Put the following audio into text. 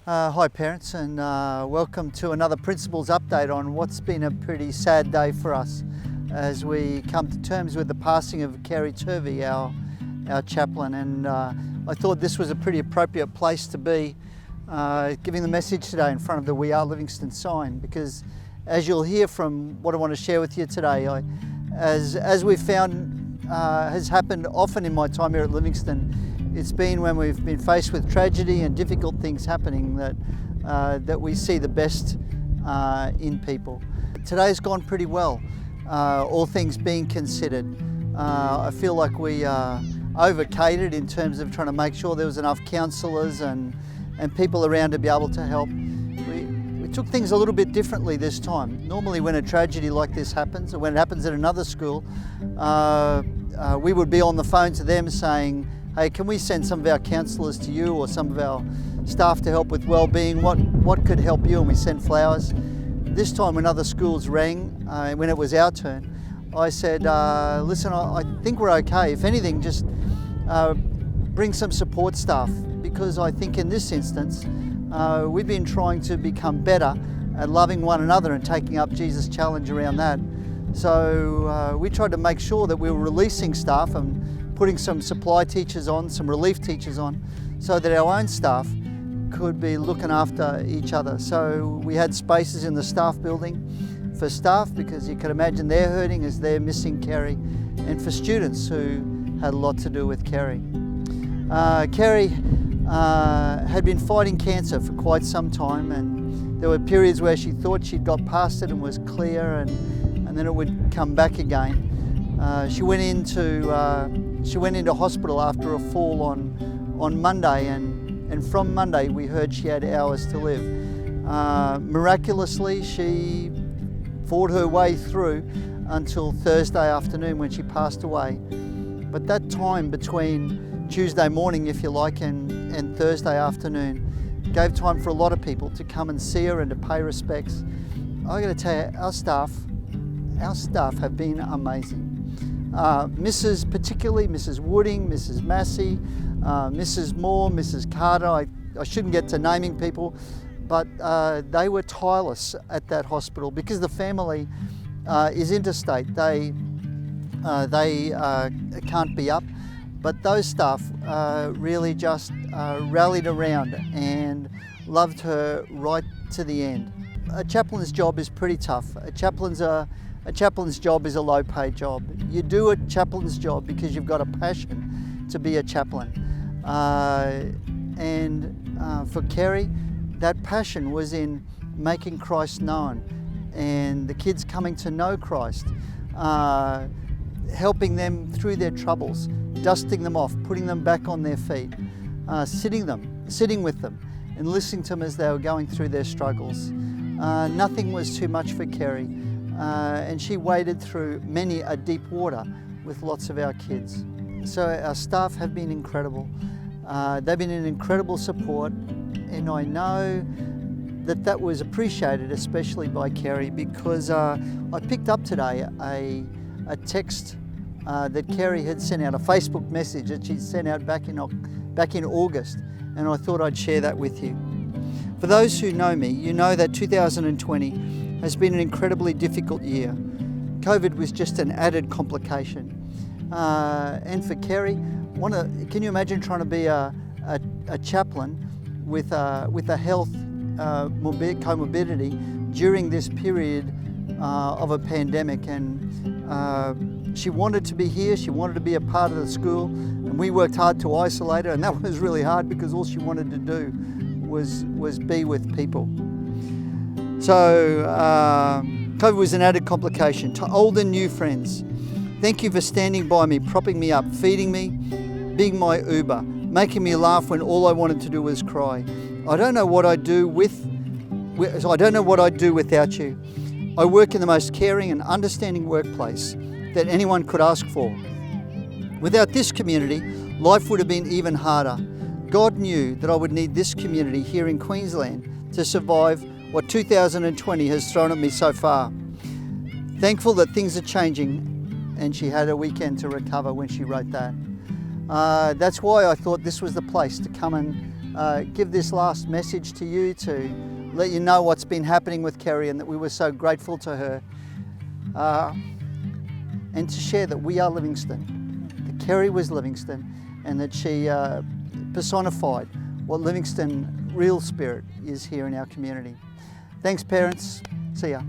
Hi parents, and welcome to another Principals Update on what's been a pretty sad day for us as we come to terms with the passing of Kerry Turvey, our chaplain, and I thought this was a pretty appropriate place to be giving the message today in front of the We Are Livingston sign, because as you'll hear from what I want to share with you today, as we've found has happened often in my time here at Livingston, it's been when we've been faced with tragedy and difficult things happening that we see the best in people. Today's gone pretty well, all things being considered. I feel like we over-catered in terms of trying to make sure there was enough counsellors and people around to be able to help. We took things a little bit differently this time. Normally when a tragedy like this happens, or when it happens at another school, we would be on the phone to them saying, hey, can we send some of our counsellors to you or some of our staff to help with well-being? What could help you? And we sent flowers. This time when other schools rang, when it was our turn, I said, listen, I think we're okay. If anything, just bring some support staff, because I think in this instance, we've been trying to become better at loving one another and taking up Jesus' challenge around that. So we tried to make sure that we were releasing staff and putting some supply teachers on, some relief teachers on, so that our own staff could be looking after each other. So we had spaces in the staff building for staff, because you can imagine they're hurting as they're missing Kerry, and for students who had a lot to do with Kerry. Kerry had been fighting cancer for quite some time, and there were periods where she thought she'd got past it and was clear, and then it would come back again. She went into hospital after a fall on Monday, and from Monday we heard she had hours to live. Miraculously, she fought her way through until Thursday afternoon when she passed away. But that time between Tuesday morning, if you like, and Thursday afternoon gave time for a lot of people to come and see her and to pay respects. I got to tell you, our staff have been amazing. Particularly Mrs. Wooding, Mrs. Massey, Mrs. Moore, Mrs. Carter. I shouldn't get to naming people, but they were tireless at that hospital because the family is interstate. They can't be up, but those staff really just rallied around and loved her right to the end. A chaplain's job is pretty tough. A chaplain's job is a low-paid job. You do a chaplain's job because you've got a passion to be a chaplain. For Kerry, that passion was in making Christ known, and the kids coming to know Christ, helping them through their troubles, dusting them off, putting them back on their feet, sitting with them and listening to them as they were going through their struggles. Nothing was too much for Kerry. And she waded through many a deep water with lots of our kids. So our staff have been incredible. They've been an incredible support, and I know that was appreciated, especially by Kerry, because I picked up today a text that Kerry had sent out, a Facebook message that she'd sent out back in August, and I thought I'd share that with you. For those who know me, you know that 2020 has been an incredibly difficult year. COVID was just an added complication. And for Kerry, can you imagine trying to be a chaplain with a health comorbidity during this period of a pandemic? And she wanted to be here, she wanted to be a part of the school, and we worked hard to isolate her, and that was really hard because all she wanted to do was be with people. So COVID was an added complication. To old and new friends, thank you for standing by me, propping me up, feeding me, being my Uber, making me laugh when all I wanted to do was cry. I don't know what I'd do without you. I work in the most caring and understanding workplace that anyone could ask for. Without this community, life would have been even harder. God knew that I would need this community here in Queensland to survive what 2020 has thrown at me so far. Thankful that things are changing, and she had a weekend to recover when she wrote that. That's why I thought this was the place to come and give this last message to you to let you know what's been happening with Kerry and that we were so grateful to her. And to share that we are Livingston, that Kerry was Livingston, and that she personified what Livingston real spirit is here in our community. Thanks, parents. See ya.